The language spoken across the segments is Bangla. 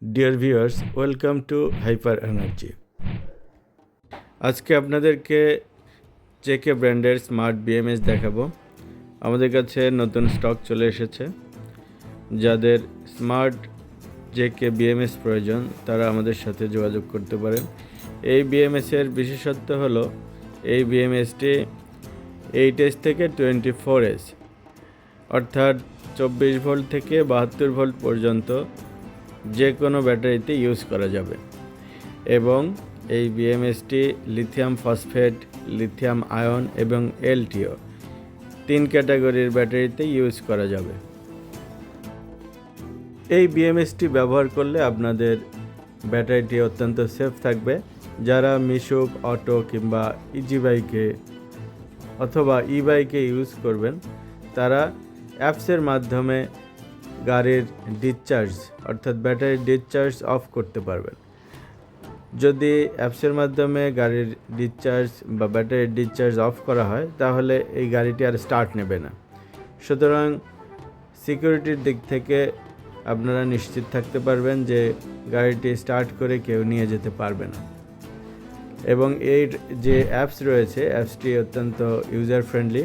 Dear viewers, welcome to hyper energy. আজকে আপনাদেরকে জেকে ব্র্যান্ডের স্মার্ট বিএমএস দেখাবো। আমাদের কাছে নতুন স্টক চলে এসেছে। যাদের স্মার্ট জেকে বিএমএস প্রয়োজন তারা আমাদের সাথে যোগাযোগ করতে পারেন। এই বিএমএসের বিশেষত্ব হলো এই বিএমএসটি 8S থেকে 24S অর্থাৎ 24 ভোল্ট থেকে 72 ভোল্ট পর্যন্ত যে কোনো ব্যাটারিতে ইউজ করা যাবে এবং এই বিএমএসটি লিথিয়াম ফসফেট, লিথিয়াম আয়ন এবং এলটিও 3 ক্যাটাগরির ব্যাটারিতে ইউজ করা যাবে। এই বিএমএসটি ব্যবহার করলে আপনাদের ব্যাটারিটি অত্যন্ত সেফ থাকবে। যারা মিশুক, অটো কিংবা ইজি বাইকে অথবা ই বাইকে ইউজ করবেন তারা অ্যাপসের মাধ্যমে গাড়ির ডিসচার্জ অর্থাৎ ব্যাটারির ডিসচার্জ অফ করতে পারবেন। যদি অ্যাপসের মাধ্যমে গাড়ির ডিসচার্জ বা ব্যাটারির ডিসচার্জ অফ করা হয় তাহলে এই গাড়িটি আর স্টার্ট নেবে না। সুতরাং সিকিউরিটির দিক থেকে আপনারা নিশ্চিত থাকতে পারবেন যে গাড়িটি স্টার্ট করে কেউ নিয়ে যেতে পারবে না। এবং এর যে অ্যাপস রয়েছে অ্যাপসটি অত্যন্ত ইউজার ফ্রেন্ডলি,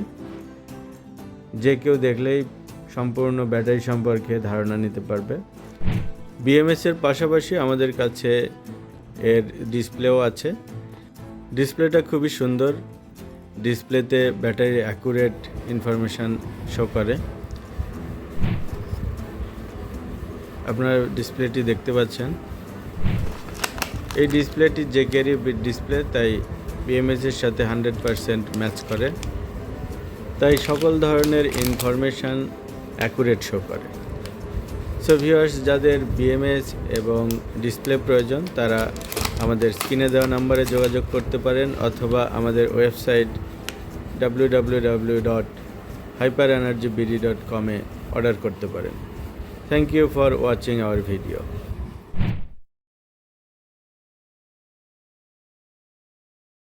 যে কেউ দেখলেই সম্পূর্ণ ব্যাটারি সম্পর্কে ধারণা নিতে পারবে। বিএমএসের পাশাপাশি আমাদের কাছে এর ডিসপ্লেও আছে। ডিসপ্লেটা খুবই সুন্দর। ডিসপ্লেতে ব্যাটারির অ্যাকুরেট ইনফরমেশান শো করে। আপনারা ডিসপ্লেটি দেখতে পাচ্ছেন। এই ডিসপ্লেটি জেকেরই ডিসপ্লে, তাই বিএমএসের সাথে 100% ম্যাচ করে, তাই সকল ধরনের ইনফরমেশান অ্যাকুরেট শো করে। সো ভিউয়ার্স, যাদের বিএমএস এবং ডিসপ্লে প্রয়োজন তারা আমাদের স্ক্রিনে দেওয়া নাম্বারে যোগাযোগ করতে পারেন অথবা আমাদের ওয়েবসাইট www.hyperenergybd.com অর্ডার করতে পারেন। Thank you for watching our video.